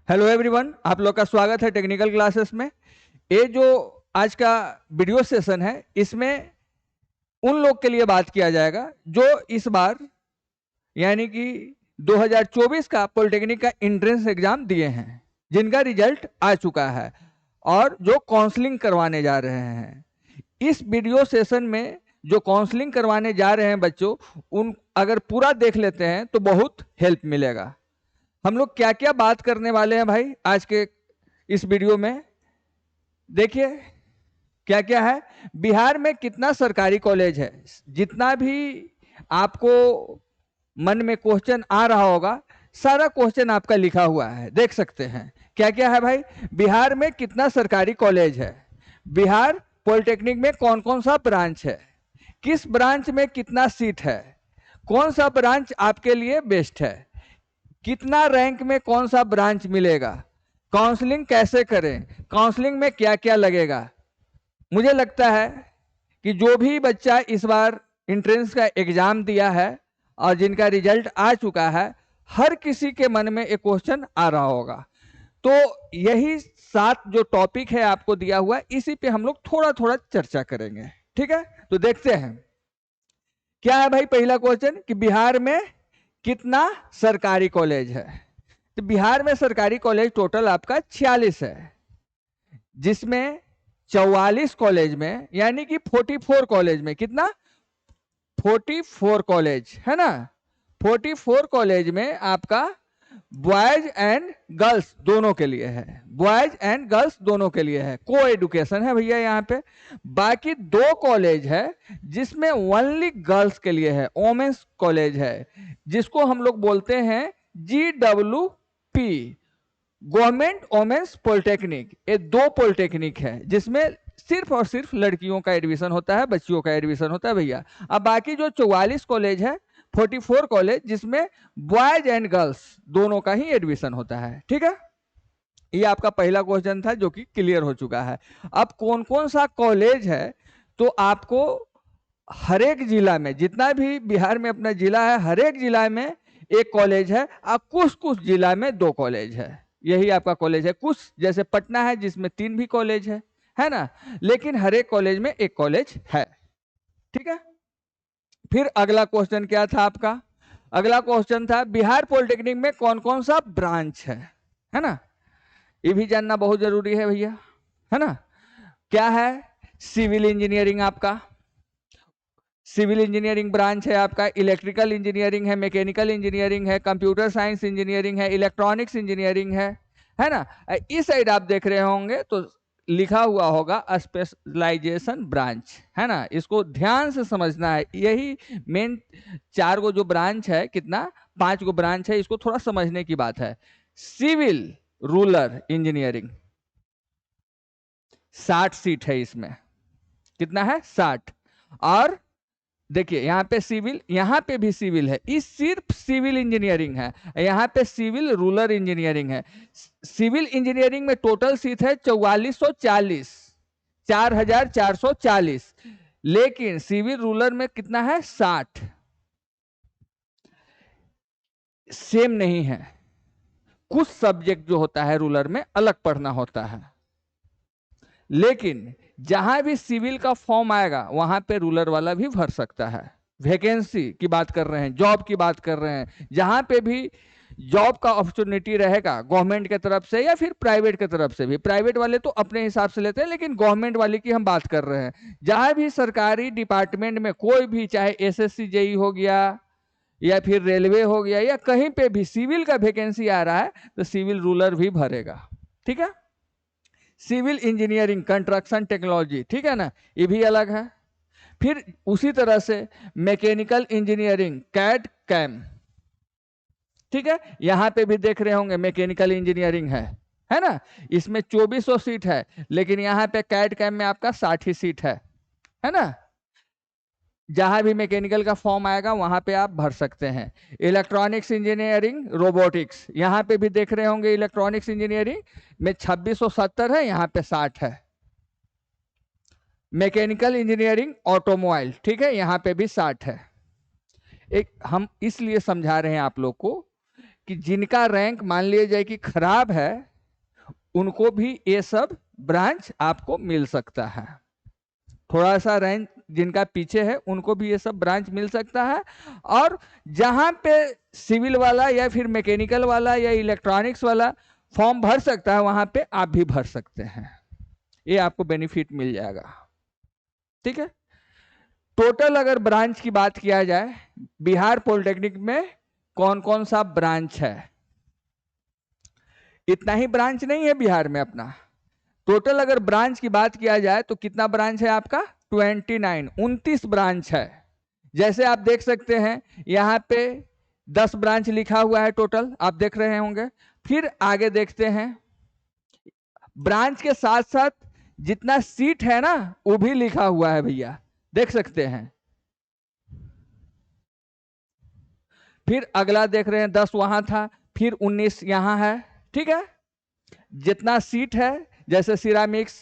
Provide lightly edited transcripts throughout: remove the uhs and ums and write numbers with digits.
Hello everyone, आप लोग का स्वागत है टेक्निकल क्लासेस में। ये जो आज का वीडियो सेशन है, इसमें उन लोग के लिए बात किया जाएगा जो इस बार यानी कि 2024 का पॉलिटेक्निक का एंट्रेंस एग्जाम दिए हैं, जिनका रिजल्ट आ चुका है और जो काउंसलिंग करवाने जा रहे हैं। इस वीडियो सेशन में जो काउंसलिंग करवाने जा रहे हैं बच्चों, उन अगर पूरा देख लेते हैं तो बहुत हेल्प मिलेगा। हम लोग क्या क्या बात करने वाले हैं भाई आज के इस वीडियो में, देखिए क्या क्या है। बिहार में कितना सरकारी कॉलेज है, जितना भी आपको मन में क्वेश्चन आ रहा होगा, सारा क्वेश्चन आपका लिखा हुआ है, देख सकते हैं। क्या क्या है भाई, बिहार में कितना सरकारी कॉलेज है, बिहार पॉलिटेक्निक में कौन कौन सा ब्रांच है, किस ब्रांच में कितना सीट है, कौन सा ब्रांच आपके लिए बेस्ट है, कितना रैंक में कौन सा ब्रांच मिलेगा, काउंसलिंग कैसे करें, काउंसलिंग में क्या क्या लगेगा। मुझे लगता है कि जो भी बच्चा इस बार एंट्रेंस का एग्जाम दिया है और जिनका रिजल्ट आ चुका है, हर किसी के मन में एक क्वेश्चन आ रहा होगा। तो यही 7 जो टॉपिक है आपको दिया हुआ है, इसी पे हम लोग थोड़ा थोड़ा चर्चा करेंगे, ठीक है। तो देखते हैं क्या है भाई। पहला क्वेश्चन कि बिहार में कितना सरकारी कॉलेज है। तो बिहार में सरकारी कॉलेज टोटल आपका 46 है, जिसमें 44 कॉलेज में यानी कि 44 कॉलेज में कितना 44 कॉलेज है ना। 44 कॉलेज में आपका बॉयज एंड गर्ल्स दोनों के लिए है, बॉयज एंड गर्ल्स दोनों के लिए है, को एडुकेशन है भैया यहाँ पे। बाकी 2 कॉलेज है जिसमें ओनली गर्ल्स के लिए है, वोमेंस कॉलेज है, जिसको हम लोग बोलते हैं GWP, गवर्नमेंट वोमेंस पॉलिटेक्निक। ये 2 पॉलिटेक्निक है जिसमें सिर्फ और सिर्फ लड़कियों का एडमिशन होता है, बच्चियों का एडमिशन होता है भैया। अब बाकी जो 44 कॉलेज है, 44 कॉलेज, जिसमें बॉयज एंड गर्ल्स दोनों का ही एडमिशन होता है, ठीक है। ये आपका पहला क्वेश्चन था जो कि क्लियर हो चुका है। अब कौन कौन सा कॉलेज है, तो आपको हर एक जिला में, जितना भी बिहार में अपना जिला है, हर एक जिला में एक कॉलेज है और कुछ कुछ जिला में 2 कॉलेज है। यही आपका कॉलेज है। कुछ जैसे पटना है जिसमें 3 भी कॉलेज है ना, लेकिन हर एक कॉलेज में एक कॉलेज है, ठीक है। फिर अगला क्वेश्चन क्या था आपका, अगला क्वेश्चन था बिहार पॉलिटेक्निक में कौन कौन सा ब्रांच है ना। ये भी जानना बहुत जरूरी है भैया, है ना। क्या है, सिविल इंजीनियरिंग, आपका सिविल इंजीनियरिंग ब्रांच है, आपका इलेक्ट्रिकल इंजीनियरिंग है, मैकेनिकल इंजीनियरिंग है, कंप्यूटर साइंस इंजीनियरिंग है, इलेक्ट्रॉनिक्स इंजीनियरिंग है ना। इस साइड आप देख रहे होंगे तो लिखा हुआ होगा स्पेशलाइजेशन ब्रांच, है ना। इसको ध्यान से समझना है, यही मेन 4 गो जो ब्रांच है, कितना 5 गो ब्रांच है, इसको थोड़ा समझने की बात है। सिविल रूरल इंजीनियरिंग 60 सीट है इसमें, कितना है 60। और देखिए यहाँ पे सिविल, यहाँ पे भी सिविल है, इस सिर्फ सिविल इंजीनियरिंग है, यहाँ पे सिविल रूरल इंजीनियरिंग है। सिविल इंजीनियरिंग में टोटल सीट है 4440, 4440, लेकिन सिविल रूरल में कितना है 60। सेम नहीं है, कुछ सब्जेक्ट जो होता है रूरल में अलग पढ़ना होता है, लेकिन जहां भी सिविल का फॉर्म आएगा वहां पे रूरल वाला भी भर सकता है। वैकेंसी की बात कर रहे हैं, जॉब की बात कर रहे हैं, जहां पे भी जॉब का अपॉर्चुनिटी रहेगा गवर्नमेंट की तरफ से या फिर प्राइवेट की तरफ से भी, प्राइवेट वाले तो अपने हिसाब से लेते हैं, लेकिन गवर्नमेंट वाले की हम बात कर रहे हैं। जहां भी सरकारी डिपार्टमेंट में कोई भी, चाहे SSC JEE हो गया या फिर रेलवे हो गया, या कहीं पे भी सिविल का वैकेंसी आ रहा है तो सिविल रूरल भी भरेगा, ठीक है। सिविल इंजीनियरिंग, कंस्ट्रक्शन टेक्नोलॉजी, ठीक है ना, ये भी अलग है। फिर उसी तरह से मैकेनिकल इंजीनियरिंग, कैड कैम, ठीक है, यहां पे भी देख रहे होंगे मैकेनिकल इंजीनियरिंग है ना। इसमें 2400 सीट है, लेकिन यहां पे कैड कैम में आपका 60 ही सीट है ना। जहां भी मैकेनिकल का फॉर्म आएगा वहां पे आप भर सकते हैं। इलेक्ट्रॉनिक्स इंजीनियरिंग, रोबोटिक्स, यहां पे भी देख रहे होंगे इलेक्ट्रॉनिक्स इंजीनियरिंग में 2670 है, यहां पे 60 है। मैकेनिकल इंजीनियरिंग ऑटोमोबाइल, ठीक है, यहां पे भी 60 है। एक हम इसलिए समझा रहे हैं आप लोग को कि जिनका रैंक मान लिया जाए कि खराब है, उनको भी ये सब ब्रांच आपको मिल सकता है। थोड़ा सा रैंक जिनका पीछे है उनको भी ये सब ब्रांच मिल सकता है। और जहां पे सिविल वाला या फिर मैकेनिकल वाला या इलेक्ट्रॉनिक्स वाला फॉर्म भर सकता है, वहां पे आप भी भर सकते हैं। ये आपको बेनिफिट मिल जाएगा। ठीक है। टोटल अगर ब्रांच की बात किया जाए, बिहार पॉलिटेक्निक में कौन कौन सा ब्रांच है? इतना ही ब्रांच नहीं है बिहार में अपना। टोटल अगर ब्रांच की बात किया जाए तो कितना ब्रांच है आपका? 29 ब्रांच है। जैसे आप देख सकते हैं यहाँ पे 10 ब्रांच लिखा हुआ है टोटल, आप देख रहे होंगे। फिर आगे देखते हैं, ब्रांच के साथ साथ जितना सीट है ना वो भी लिखा हुआ है भैया, देख सकते हैं। फिर अगला देख रहे हैं 10 वहां था, फिर 19 यहां है। ठीक है। जितना सीट है, जैसे सिरामिक्स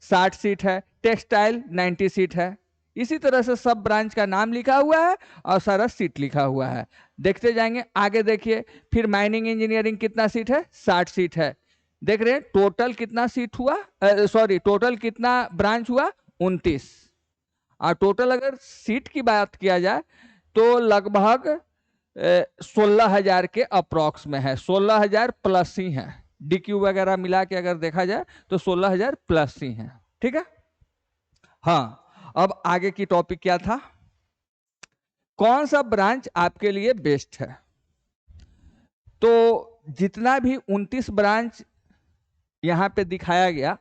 60 सीट है, टेक्सटाइल 90 सीट है। इसी तरह से सब ब्रांच का नाम लिखा हुआ है और सारा सीट लिखा हुआ है। देखते जाएंगे आगे। देखिए फिर माइनिंग इंजीनियरिंग कितना सीट है? 60 सीट है। देख रहे हैं टोटल कितना सीट हुआ, सॉरी टोटल कितना ब्रांच हुआ? 29। और टोटल अगर सीट की बात किया जाए तो लगभग 16,000 के अप्रॉक्स में है। 16,000 प्लस ही है, डीक्यू वगैरह मिला के अगर देखा जाए तो 16,000 प्लस ही है। ठीक है। हाँ, अब आगे की टॉपिक क्या था? कौन सा ब्रांच आपके लिए बेस्ट है? तो जितना भी 29 ब्रांच यहां पे दिखाया गया,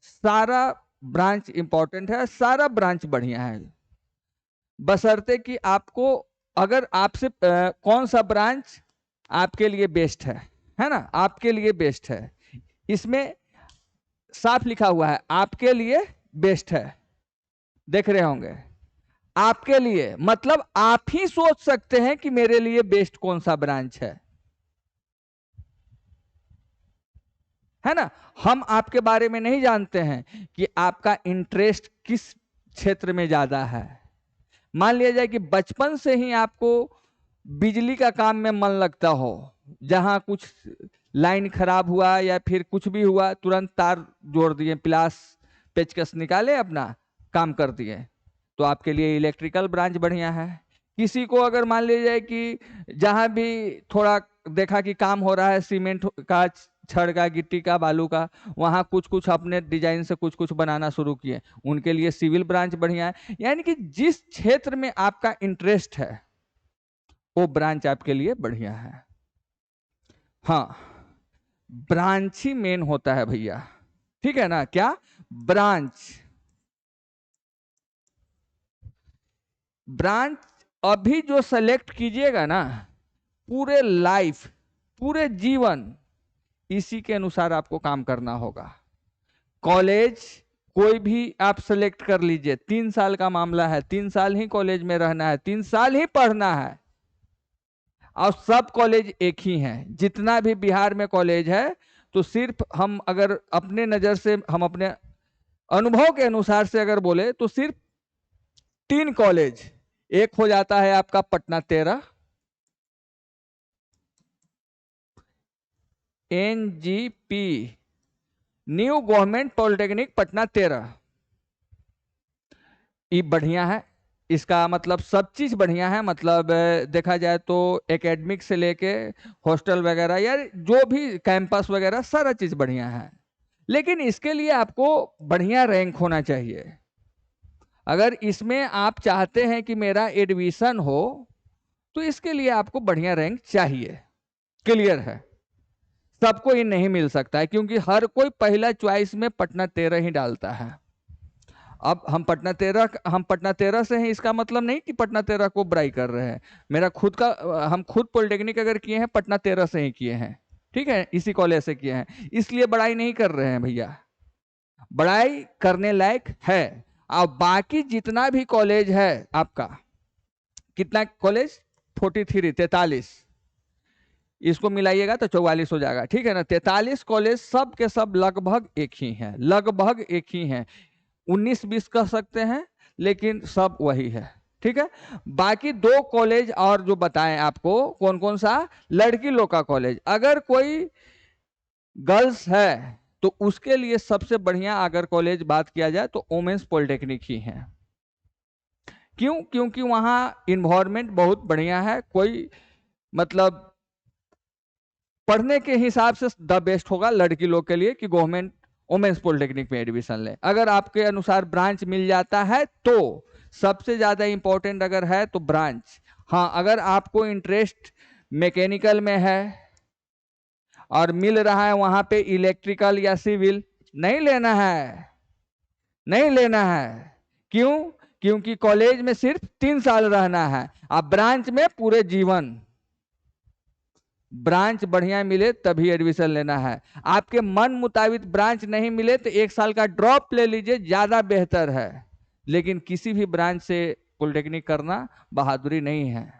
सारा ब्रांच इंपॉर्टेंट है, सारा ब्रांच बढ़िया है, बशर्ते कि आपको अगर आपसे कौन सा ब्रांच आपके लिए बेस्ट है ना, आपके लिए बेस्ट है। इसमें साफ लिखा हुआ है आपके लिए बेस्ट है, देख रहे होंगे। आपके लिए मतलब आप ही सोच सकते हैं कि मेरे लिए बेस्ट कौन सा ब्रांच है ना। हम आपके बारे में नहीं जानते हैं कि आपका इंटरेस्ट किस क्षेत्र में ज्यादा है। मान लिया जाए कि बचपन से ही आपको बिजली का काम में मन लगता हो, जहां कुछ लाइन खराब हुआ या फिर कुछ भी हुआ तुरंत तार जोड़ दिए, प्लास पेचकस निकाले, अपना काम कर दिए, तो आपके लिए इलेक्ट्रिकल ब्रांच बढ़िया है। किसी को अगर मान लिया जाए कि जहां भी थोड़ा देखा कि काम हो रहा है, सीमेंट का, छड़ का, गिट्टी का, बालू का, वहां कुछ कुछ अपने डिजाइन से कुछ कुछ बनाना शुरू किए, उनके लिए सिविल ब्रांच बढ़िया है। यानी कि जिस क्षेत्र में आपका इंटरेस्ट है वो ब्रांच आपके लिए बढ़िया है। हाँ, ब्रांच ही मेन होता है भैया। ठीक है ना। क्या? ब्रांच। ब्रांच अभी जो सेलेक्ट कीजिएगा ना, पूरे लाइफ, पूरे जीवन इसी के अनुसार आपको काम करना होगा। कॉलेज कोई भी आप सेलेक्ट कर लीजिए, 3 साल का मामला है, 3 साल ही कॉलेज में रहना है, 3 साल ही पढ़ना है। और सब कॉलेज एक ही हैं। जितना भी बिहार में कॉलेज है, तो सिर्फ हम अगर अपने नजर से, हम अपने अनुभव के अनुसार से अगर बोले तो सिर्फ 3 कॉलेज। एक हो जाता है आपका Patna 13, NGP, new government polytechnic Patna 13, ये बढ़िया है। इसका मतलब सब चीज बढ़िया है, मतलब देखा जाए तो एकेडमिक से लेके हॉस्टल वगैरह, यार जो भी कैंपस वगैरह सारा चीज बढ़िया है। लेकिन इसके लिए आपको बढ़िया रैंक होना चाहिए। अगर इसमें आप चाहते हैं कि मेरा एडमिशन हो, तो इसके लिए आपको बढ़िया रैंक चाहिए। क्लियर है। सबको ये नहीं मिल सकता है, क्योंकि हर कोई पहला चॉइस में पटना 13 ही डालता है। अब हम पटना 13 से हैं, इसका मतलब नहीं कि पटना 13 को बुराई कर रहे हैं। मेरा खुद का, हम खुद पॉलिटेक्निक अगर किए हैं पटना 13 से ही किए हैं। ठीक है, इसी कॉलेज से किए हैं, इसलिए बड़ाई नहीं कर रहे हैं भैया। बड़ाई करने लायक है। और बाकी जितना भी कॉलेज है आपका, कितना कॉलेज? 43 इसको मिलाइएगा तो 44 हो जाएगा। ठीक है ना। 43 कॉलेज सब के सब लगभग एक ही हैं, लगभग एक ही हैं। 19-20 कह सकते हैं, लेकिन सब वही है। ठीक है। बाकी 2 कॉलेज और जो बताएं आपको, कौन कौन सा, लड़की लोग का कॉलेज। अगर कोई गर्ल्स है तो उसके लिए सबसे बढ़िया अगर कॉलेज बात किया जाए तो वोमेन्स पॉलिटेक्निक ही है। क्यों? क्योंकि वहां इन्वायरमेंट बहुत बढ़िया है, कोई मतलब पढ़ने के हिसाब से द बेस्ट होगा लड़की लोग के लिए कि गवर्नमेंट वोमेन्स पॉलिटेक्निक में एडमिशन ले। अगर आपके अनुसार ब्रांच मिल जाता है तो सबसे ज्यादा इंपॉर्टेंट अगर है तो ब्रांच। हाँ, अगर आपको इंटरेस्ट मैकेनिकल में है और मिल रहा है वहां पे इलेक्ट्रिकल या सिविल, नहीं लेना है, नहीं लेना है। क्यों? क्योंकि कॉलेज में सिर्फ 3 साल रहना है, अब ब्रांच में पूरे जीवन। ब्रांच बढ़िया मिले तभी एडमिशन लेना है। आपके मन मुताबिक ब्रांच नहीं मिले तो 1 साल का ड्रॉप ले लीजिए, ज्यादा बेहतर है। लेकिन किसी भी ब्रांच से पॉलिटेक्निक करना बहादुरी नहीं है।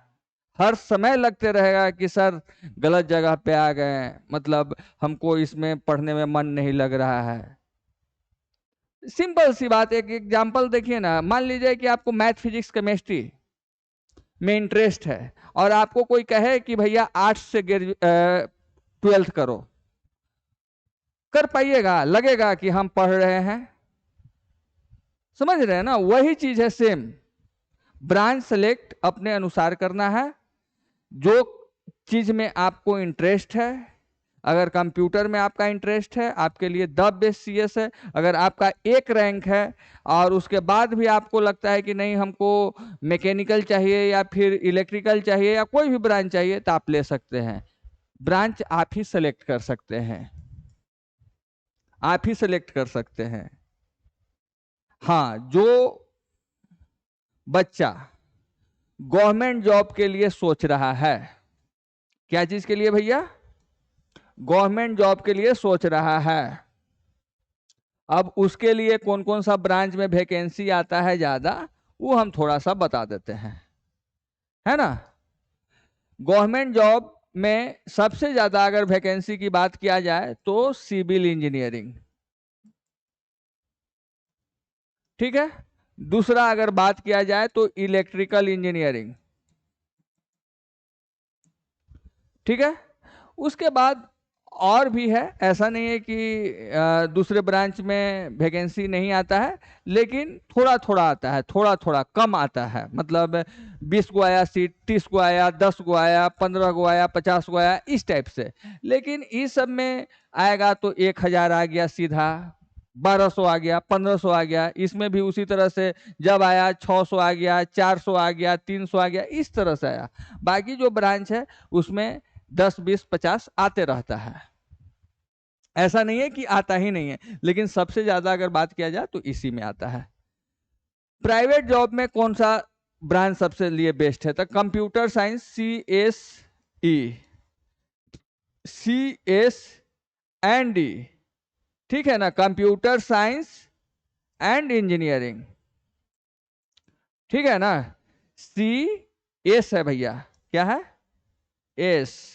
हर समय लगते रहेगा कि सर गलत जगह पे आ गए, मतलब हमको इसमें पढ़ने में मन नहीं लग रहा है। सिंपल सी बात, एक एग्जांपल देखिए ना, मान लीजिए कि आपको मैथ, फिजिक्स, केमिस्ट्री में इंटरेस्ट है और आपको कोई कहे कि भैया आर्ट्स से 12th करो, कर पाइएगा? लगेगा कि हम पढ़ रहे हैं? समझ रहे हैं ना? वही चीज है सेम। ब्रांच सेलेक्ट अपने अनुसार करना है, जो चीज में आपको इंटरेस्ट है। अगर कंप्यूटर में आपका इंटरेस्ट है, आपके लिए द बेस्ट सीएस है। अगर आपका 1 रैंक है और उसके बाद भी आपको लगता है कि नहीं हमको मैकेनिकल चाहिए या फिर इलेक्ट्रिकल चाहिए या कोई भी ब्रांच चाहिए, तो आप ले सकते हैं। ब्रांच आप ही सेलेक्ट कर सकते हैं, आप ही सेलेक्ट कर सकते हैं। हाँ, जो बच्चा गवर्नमेंट जॉब के लिए सोच रहा है, क्या चीज के लिए भैया? गवर्नमेंट जॉब के लिए सोच रहा है, अब उसके लिए कौन कौन सा ब्रांच में वैकेंसी आता है ज्यादा, वो हम थोड़ा सा बता देते हैं, है ना। गवर्नमेंट जॉब में सबसे ज्यादा अगर वैकेंसी की बात किया जाए तो सिविल इंजीनियरिंग, ठीक है। दूसरा अगर बात किया जाए तो इलेक्ट्रिकल इंजीनियरिंग, ठीक है। उसके बाद और भी है, ऐसा नहीं है कि दूसरे ब्रांच में वैकेंसी नहीं आता है, लेकिन थोड़ा थोड़ा आता है, थोड़ा थोड़ा कम आता है। मतलब 20 को आया सीट, 30 को आया, 10 को आया, 15 को आया, 50 को आया, इस टाइप से। लेकिन इस सब में आएगा तो 1000 आ गया सीधा, 1200 आ गया, 1500 आ गया। इसमें भी उसी तरह से जब आया 600 आ गया, 400 आ गया, 300 आ गया, इस तरह से आया। बाकी जो ब्रांच है उसमें 10, 20, 50 आते रहता है। ऐसा नहीं है कि आता ही नहीं है, लेकिन सबसे ज्यादा अगर बात किया जाए तो इसी में आता है। प्राइवेट जॉब में कौन सा ब्रांच सबसे लिए बेस्ट है? तो कंप्यूटर साइंस, CS&D, ठीक है ना। कंप्यूटर साइंस एंड इंजीनियरिंग, ठीक है ना। CS है भैया, क्या है? S,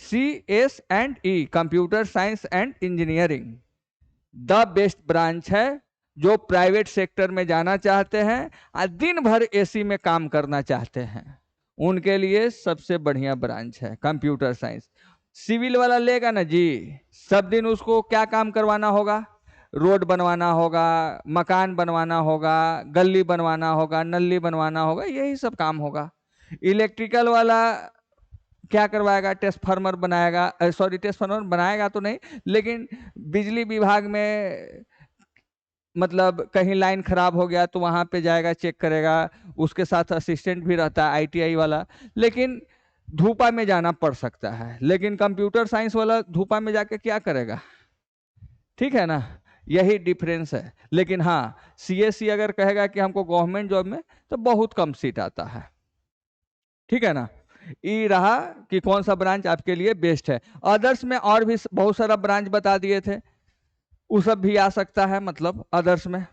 CS&E, computer science and engineering the best branch है। जो प्राइवेट सेक्टर में जाना चाहते हैं और दिन भर एसी में काम करना चाहते हैं, उनके लिए सबसे बढ़िया ब्रांच है कंप्यूटर साइंस। सिविल वाला लेगा ना जी, सब दिन उसको क्या काम करवाना होगा? रोड बनवाना होगा, मकान बनवाना होगा, गली बनवाना होगा, नली बनवाना होगा, यही सब काम होगा। इलेक्ट्रिकल वाला क्या करवाएगा? ट्रांसफार्मर बनाएगा, सॉरी ट्रांसफार्मर बनाएगा तो नहीं, लेकिन बिजली विभाग में मतलब कहीं लाइन खराब हो गया तो वहां पे जाएगा, चेक करेगा। उसके साथ असिस्टेंट भी रहता है ITI वाला, लेकिन धूपा में जाना पड़ सकता है। लेकिन कंप्यूटर साइंस वाला धूपा में जाके क्या करेगा? ठीक है ना, यही डिफरेंस है। लेकिन हाँ, CSC अगर कहेगा कि हमको गवर्नमेंट जॉब में, तो बहुत कम सीट आता है, ठीक है ना। ये रहा कि कौन सा ब्रांच आपके लिए बेस्ट है। अदर्स में और भी बहुत सारा ब्रांच बता दिए थे, वो सब भी आ सकता है। मतलब अदर्स में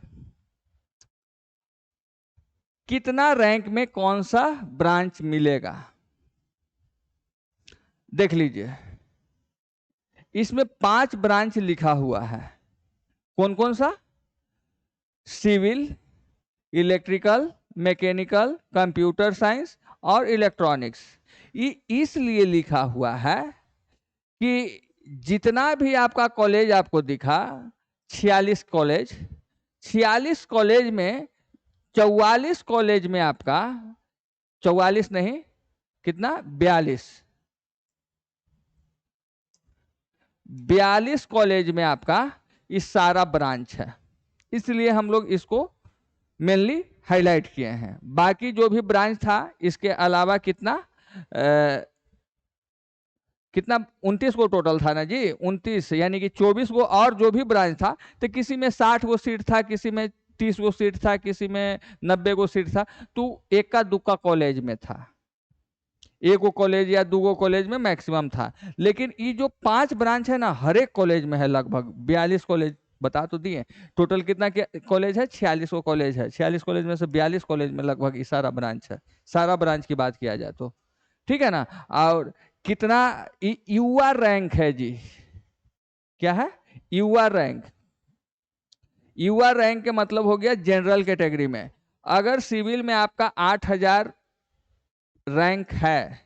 कितना रैंक में कौन सा ब्रांच मिलेगा, देख लीजिए। इसमें 5 ब्रांच लिखा हुआ है। कौन कौन सा? Civil, electrical, mechanical, computer science और इलेक्ट्रॉनिक्स। इसलिए लिखा हुआ है कि जितना भी आपका कॉलेज आपको दिखा 46 कॉलेज, 46 कॉलेज में 44 कॉलेज में आपका, 44 नहीं कितना, 42 कॉलेज में आपका इस सारा ब्रांच है। इसलिए हम लोग इसको मेनली हाईलाइट किए हैं। बाकी जो भी ब्रांच था इसके अलावा कितना 29 को टोटल था ना जी, 29 यानी कि 24 को और जो भी ब्रांच था, तो किसी में 60 को सीट था, किसी में 30 को सीट था, किसी में 90 को सीट था, तो एक्का दुक्का कॉलेज में था, एक को कॉलेज या दो कॉलेज में मैक्सिमम था। लेकिन ये जो 5 ब्रांच है ना, हर एक कॉलेज में है, लगभग 42 कॉलेज बता तो दिए। टोटल कितना कॉलेज है, 46 को कॉलेज है, 46 कॉलेज में से 42 कॉलेज में लगभग ये सारा ब्रांच है, सारा ब्रांच की बात किया जाए तो, ठीक है ना। और कितना यूआर रैंक है जी, क्या है यूआर रैंक? यूआर रैंक के मतलब हो गया जनरल कैटेगरी में। अगर सिविल में आपका 8000 रैंक है,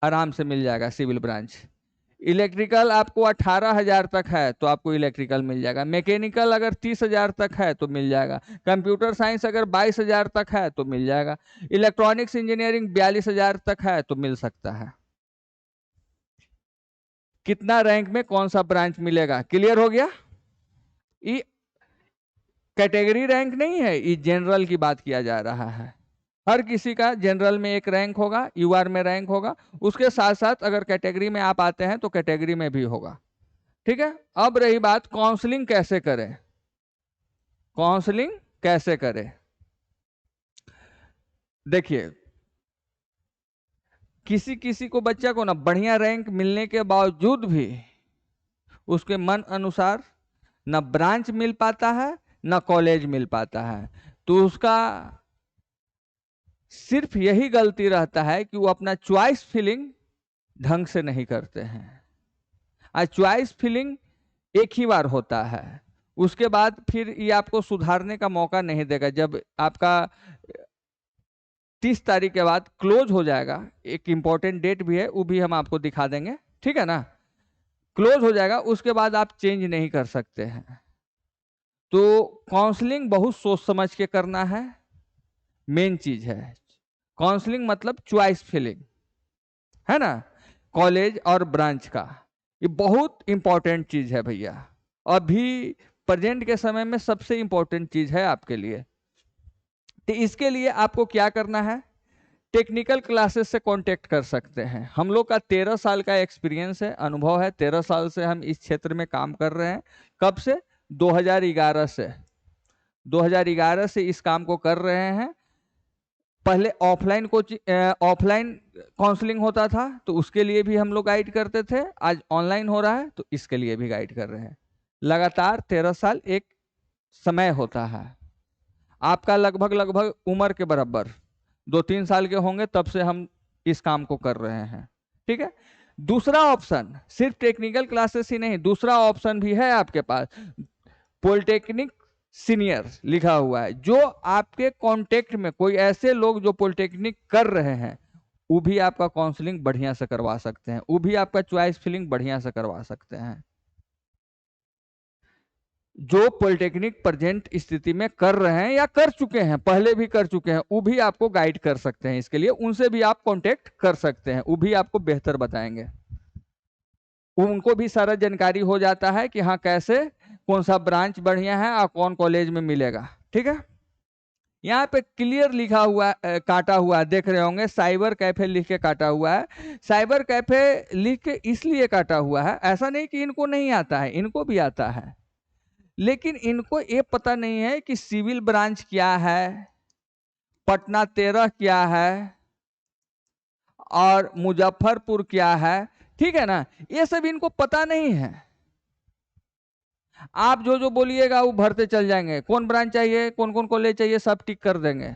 आराम से मिल जाएगा सिविल ब्रांच। इलेक्ट्रिकल आपको 18,000 तक है तो आपको इलेक्ट्रिकल मिल जाएगा। मैकेनिकल अगर 30,000 तक है तो मिल जाएगा। कंप्यूटर साइंस अगर 22,000 तक है तो मिल जाएगा। इलेक्ट्रॉनिक्स इंजीनियरिंग 42,000 तक है तो मिल सकता है। कितना रैंक में कौन सा ब्रांच मिलेगा, क्लियर हो गया? ये कैटेगरी रैंक नहीं है, ये जनरल की बात किया जा रहा है। हर किसी का जनरल में एक रैंक होगा, यूआर में रैंक होगा, उसके साथ साथ अगर कैटेगरी में आप आते हैं तो कैटेगरी में भी होगा, ठीक है। अब रही बात काउंसलिंग कैसे करें, काउंसलिंग कैसे करें। देखिए, किसी किसी को बच्चा को ना बढ़िया रैंक मिलने के बावजूद भी उसके मन अनुसार ना ब्रांच मिल पाता है ना कॉलेज मिल पाता है, तो उसका सिर्फ यही गलती रहता है कि वो अपना चॉइस फिलिंग ढंग से नहीं करते हैं। आज चॉइस फिलिंग एक ही बार होता है, उसके बाद फिर ये आपको सुधारने का मौका नहीं देगा। जब आपका 30 तारीख के बाद क्लोज हो जाएगा, एक इंपॉर्टेंट डेट भी है वो भी हम आपको दिखा देंगे, ठीक है ना। क्लोज हो जाएगा उसके बाद आप चेंज नहीं कर सकते हैं। तो काउंसलिंग बहुत सोच समझ के करना है, मेन चीज है। काउंसलिंग मतलब चॉइस फिलिंग, है ना, कॉलेज और ब्रांच का, ये बहुत इंपॉर्टेंट चीज है भैया। अभी प्रेजेंट के समय में सबसे इंपॉर्टेंट चीज है आपके लिए। तो इसके लिए आपको क्या करना है, टेक्निकल क्लासेस से कांटेक्ट कर सकते हैं। हम लोग का 13 साल का एक्सपीरियंस है, अनुभव है, 13 साल से हम इस क्षेत्र में काम कर रहे हैं। कब से? 2011 से, 2011 से इस काम को कर रहे हैं। पहले ऑफलाइन ऑफलाइन काउंसलिंग होता था तो उसके लिए भी हम लोग गाइड करते थे, आज ऑनलाइन हो रहा है तो इसके लिए भी गाइड कर रहे हैं। लगातार 13 साल एक समय होता है। आपका लगभग लगभग उम्र के बराबर 2-3 साल के होंगे तब से हम इस काम को कर रहे हैं, ठीक है। दूसरा ऑप्शन, सिर्फ टेक्निकल क्लासेस ही नहीं, दूसरा ऑप्शन भी है आपके पास, पॉलिटेक्निक सीनियर लिखा हुआ है। जो आपके कांटेक्ट में कोई ऐसे लोग जो पॉलिटेक्निक कर रहे हैं, वो भी आपका काउंसलिंग बढ़िया से करवा सकते हैं, वो भी आपका चॉइस फिलिंग बढ़िया से करवा सकते हैं। जो पॉलिटेक्निक प्रेजेंट स्थिति में कर रहे हैं या कर चुके हैं, पहले भी कर चुके हैं, वो भी आपको गाइड कर सकते हैं। इसके लिए उनसे भी आप कांटेक्ट कर सकते हैं, वो भी आपको बेहतर बताएंगे। उनको भी सारा जानकारी हो जाता है कि हाँ कैसे कौन सा ब्रांच बढ़िया है और कौन कॉलेज में मिलेगा, ठीक है। यहाँ पे क्लियर लिखा हुआ काटा हुआ है, देख रहे होंगे, साइबर कैफे लिख के काटा हुआ है। साइबर कैफे लिख के इसलिए काटा हुआ है, ऐसा नहीं कि इनको नहीं आता है, इनको भी आता है, लेकिन इनको ये पता नहीं है कि सिविल ब्रांच क्या है, पटना 13 क्या है और मुजफ्फरपुर क्या है, ठीक है ना, ये सब इनको पता नहीं है। आप जो जो बोलिएगा वो भरते चल जाएंगे, कौन ब्रांच चाहिए, कौन कौन कॉलेज चाहिए, सब टिक कर देंगे,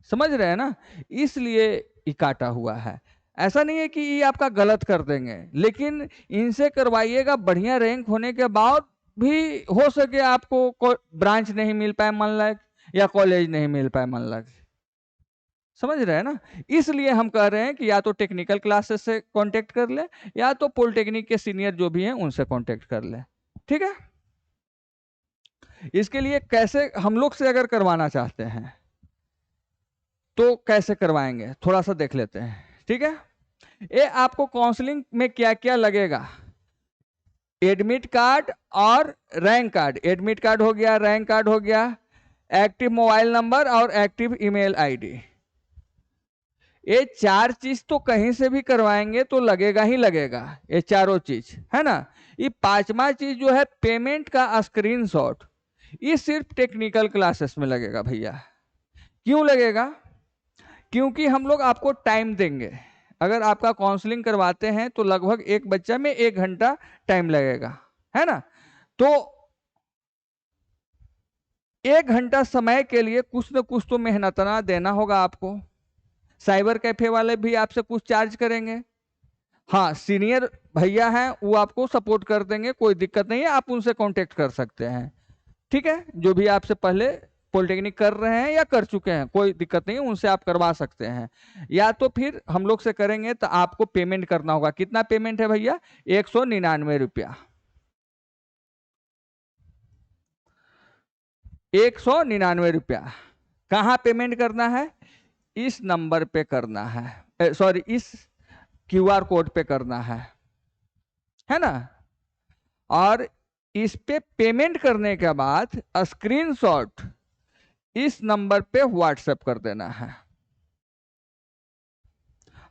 समझ रहे हैं ना। इसलिए ये काटा हुआ है। ऐसा नहीं है कि ये आपका गलत कर देंगे, लेकिन इनसे करवाइएगा, बढ़िया रैंक होने के बाद भी हो सके आपको कोई ब्रांच नहीं मिल पाए मन लायक, या कॉलेज नहीं मिल पाए मन लग, समझ रहे हैं ना। इसलिए हम कह रहे हैं कि या तो टेक्निकल क्लासेस से कांटेक्ट कर ले या तो पॉलिटेक्निक के सीनियर जो भी हैं उनसे कांटेक्ट कर ले, ठीक है। इसके लिए कैसे हम लोग से अगर करवाना चाहते हैं तो कैसे करवाएंगे थोड़ा सा देख लेते हैं, ठीक है। ये आपको काउंसलिंग में क्या क्या लगेगा, एडमिट कार्ड और रैंक कार्ड। एडमिट कार्ड हो गया, रैंक कार्ड हो गया, एक्टिव मोबाइल नंबर और एक्टिव ईमेल आईडी। ये चार चीज तो कहीं से भी करवाएंगे तो लगेगा ही लगेगा, ये चारों चीज है ना। ये पांचवा चीज जो है पेमेंट का स्क्रीनशॉट, ये सिर्फ टेक्निकल क्लासेस में लगेगा भैया। क्यों लगेगा, क्योंकि हम लोग आपको टाइम देंगे। अगर आपका काउंसलिंग करवाते हैं तो लगभग एक बच्चा में 1 घंटा टाइम लगेगा, है ना। तो 1 घंटा समय के लिए कुछ न कुछ तो मेहनतना देना होगा आपको। साइबर कैफे वाले भी आपसे कुछ चार्ज करेंगे। हाँ, सीनियर भैया हैं वो आपको सपोर्ट कर देंगे, कोई दिक्कत नहीं है, आप उनसे कांटेक्ट कर सकते हैं, ठीक है। जो भी आपसे पहले पॉलिटेक्निक कर रहे हैं या कर चुके हैं कोई दिक्कत नहीं है, उनसे आप करवा सकते हैं। या तो फिर हम लोग से करेंगे तो आपको पेमेंट करना होगा। कितना पेमेंट है भैया, 199 रुपया। 199 रुपया। कहाँ पेमेंट करना है, इस नंबर पे करना है, सॉरी इस क्यूआर कोड पे करना है ना। और इस पे पेमेंट करने के बाद स्क्रीनशॉट इस नंबर पे व्हाट्सएप कर देना है।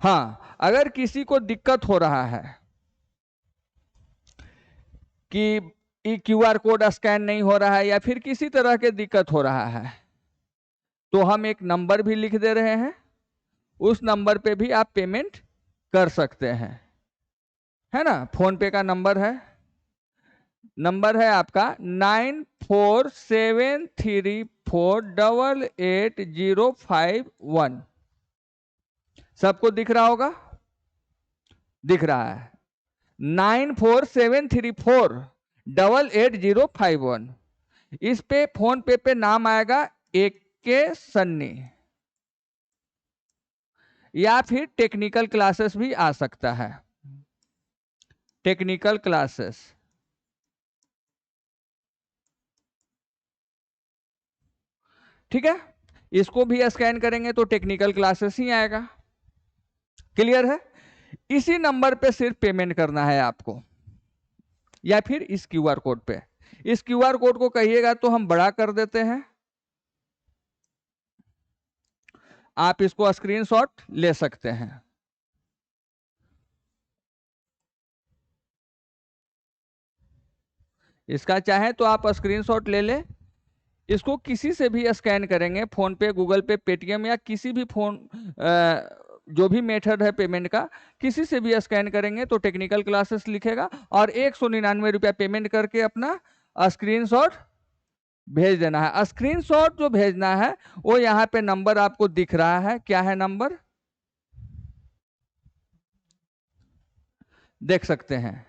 हाँ, अगर किसी को दिक्कत हो रहा है कि क्यूआर कोड स्कैन नहीं हो रहा है या फिर किसी तरह के दिक्कत हो रहा है, तो हम एक नंबर भी लिख दे रहे हैं, उस नंबर पे भी आप पेमेंट कर सकते हैं, है ना। फोन पे का नंबर है आपका 9473488051। सबको दिख रहा होगा, दिख रहा है 9473488051। इस पे फोन पे नाम आएगा AK सन्नी, या फिर टेक्निकल क्लासेस भी आ सकता है, टेक्निकल क्लासेस। ठीक है, इसको भी स्कैन करेंगे तो टेक्निकल क्लासेस ही आएगा। क्लियर है। इसी नंबर पे सिर्फ पेमेंट करना है आपको, या फिर इस क्यूआर कोड पे। इस क्यूआर कोड को कहिएगा तो हम बड़ा कर देते हैं, आप इसको स्क्रीनशॉट ले सकते हैं। इसका चाहे तो आप स्क्रीनशॉट ले लें, इसको किसी से भी स्कैन करेंगे, फोन पे, गूगल पे, पेटीएम या किसी भी फोन जो भी मेथड है पेमेंट का, किसी से भी स्कैन करेंगे तो टेक्निकल क्लासेस लिखेगा और 199 रुपया पेमेंट करके अपना स्क्रीनशॉट भेज देना है। स्क्रीनशॉट जो भेजना है वो यहाँ पे नंबर आपको दिख रहा है, क्या है नंबर देख सकते हैं,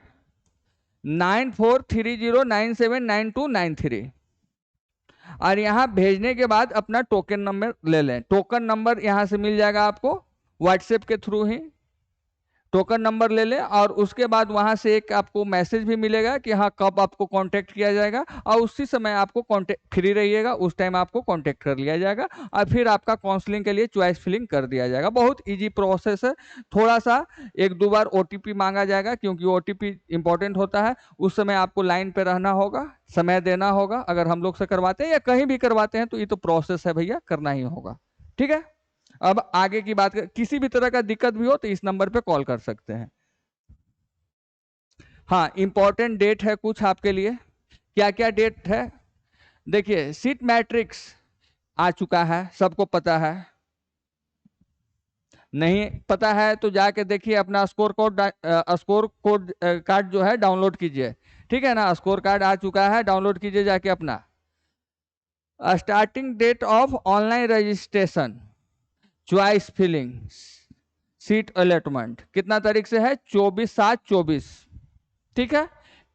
9430979293। और यहाँ भेजने के बाद अपना टोकन नंबर ले लें। टोकन नंबर यहाँ से मिल जाएगा आपको व्हाट्सएप के थ्रू ही, टोकन नंबर ले लें और उसके बाद वहां से एक आपको मैसेज भी मिलेगा कि हाँ कब आपको कांटेक्ट किया जाएगा, और उसी समय आपको कांटेक्ट फ्री रहिएगा, उस टाइम आपको कांटेक्ट कर लिया जाएगा और फिर आपका काउंसलिंग के लिए चॉइस फिलिंग कर दिया जाएगा। बहुत इजी प्रोसेस है। थोड़ा सा 1-2 बार OTP मांगा जाएगा क्योंकि OTP इंपॉर्टेंट होता है, उस समय आपको लाइन पे रहना होगा, समय देना होगा। अगर हम लोग से करवाते हैं या कहीं भी करवाते हैं तो ये तो प्रोसेस है भैया, करना ही होगा, ठीक है। अब आगे की बात कर, किसी भी तरह का दिक्कत भी हो तो इस नंबर पे कॉल कर सकते हैं। हाँ, इंपॉर्टेंट डेट है कुछ आपके लिए। क्या क्या डेट है, देखिए सीट मैट्रिक्स आ चुका है, सबको पता है। नहीं पता है तो जाके देखिए, अपना स्कोर कोड कार्ड जो है डाउनलोड कीजिए, ठीक है ना। स्कोर कार्ड आ चुका है, डाउनलोड कीजिए जाके अपना। Starting date of online registration, choice filling, seat allotment कितना तारीख से है, 24/7/24, ठीक है।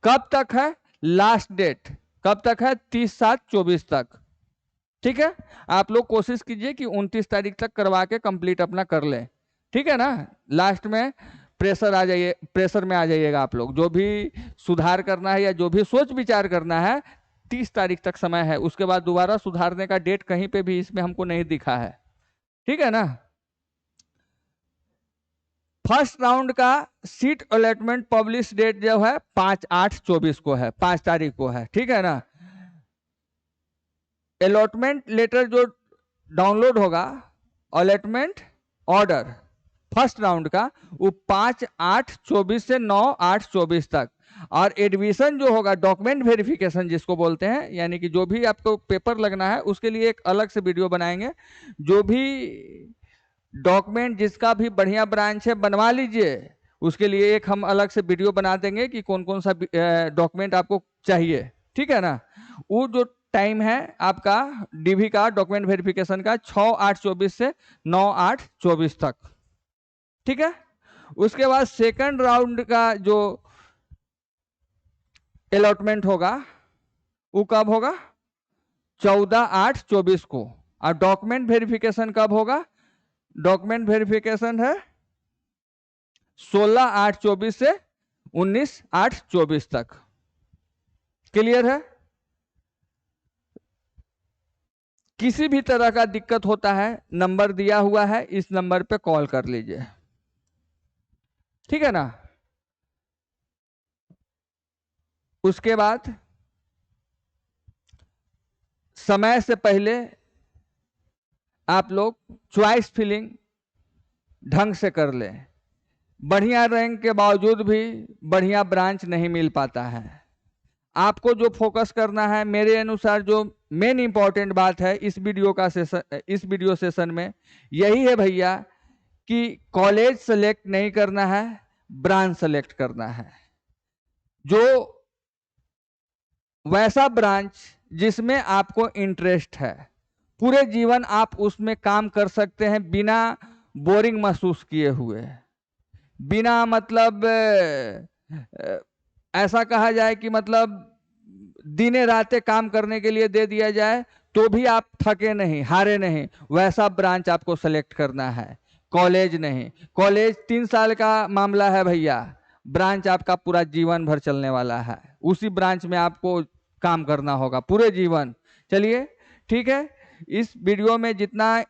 कब तक है लास्ट डेट, कब तक है, 30/7/24 तक। ठीक है, आप लोग कोशिश कीजिए कि 29 तारीख तक करवा के कंप्लीट अपना कर लें। ठीक है ना, लास्ट में प्रेशर में आ जाइएगा आप लोग। जो भी सुधार करना है या जो भी सोच विचार करना है 30 तारीख तक समय है, उसके बाद दोबारा सुधारने का डेट कहीं पे भी इसमें हमको नहीं दिखा है। ठीक है ना। फर्स्ट राउंड का सीट अलॉटमेंट पब्लिश डेट जो है 5/8/24 को है, 5 तारीख को है। ठीक है ना। अलॉटमेंट लेटर जो डाउनलोड होगा, अलॉटमेंट ऑर्डर फर्स्ट राउंड का, वो 5/8/24 से 9/8/24 तक। और एडमिशन जो होगा, डॉक्यूमेंट वेरिफिकेशन जिसको बोलते हैं, यानी कि जो भी आपको पेपर लगना है उसके लिए एक अलग से वीडियो बनाएंगे। जो भी डॉक्यूमेंट जिसका भी बढ़िया ब्रांच है बनवा लीजिए, उसके लिए एक हम अलग से वीडियो बना देंगे कि कौन कौन सा डॉक्यूमेंट आपको चाहिए। ठीक है ना। वो जो टाइम है आपका डीवी का डॉक्यूमेंट वेरिफिकेशन का 6/8/24 से 9/8/24 तक। ठीक है। उसके बाद सेकंड राउंड का जो अलॉटमेंट होगा वो कब होगा, 14/8/24 को। और डॉक्यूमेंट वेरिफिकेशन कब होगा, डॉक्यूमेंट वेरिफिकेशन है 16/8/24 से 19/8/24 तक। क्लियर है। किसी भी तरह का दिक्कत होता है, नंबर दिया हुआ है, इस नंबर पे कॉल कर लीजिए। ठीक है ना। उसके बाद समय से पहले आप लोग चॉइस फिलिंग ढंग से कर लें। बढ़िया रैंक के बावजूद भी बढ़िया ब्रांच नहीं मिल पाता है। आपको जो फोकस करना है, मेरे अनुसार जो मेन इंपॉर्टेंट बात है इस वीडियो सेशन में यही है भैया, कि कॉलेज सेलेक्ट नहीं करना है, ब्रांच सेलेक्ट करना है। जो वैसा ब्रांच जिसमें आपको इंटरेस्ट है, पूरे जीवन आप उसमें काम कर सकते हैं बिना बोरिंग महसूस किए हुए, बिना मतलब ऐसा कहा जाए कि मतलब दिने रातें काम करने के लिए दे दिया जाए तो भी आप थके नहीं, हारे नहीं, वैसा ब्रांच आपको सेलेक्ट करना है, कॉलेज नहीं। कॉलेज 3 साल का मामला है भैया, ब्रांच आपका पूरा जीवन भर चलने वाला है, उसी ब्रांच में आपको काम करना होगा पूरे जीवन। चलिए ठीक है, इस वीडियो में जितना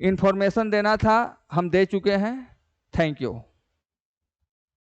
इंफॉर्मेशन देना था हम दे चुके हैं। Thank you.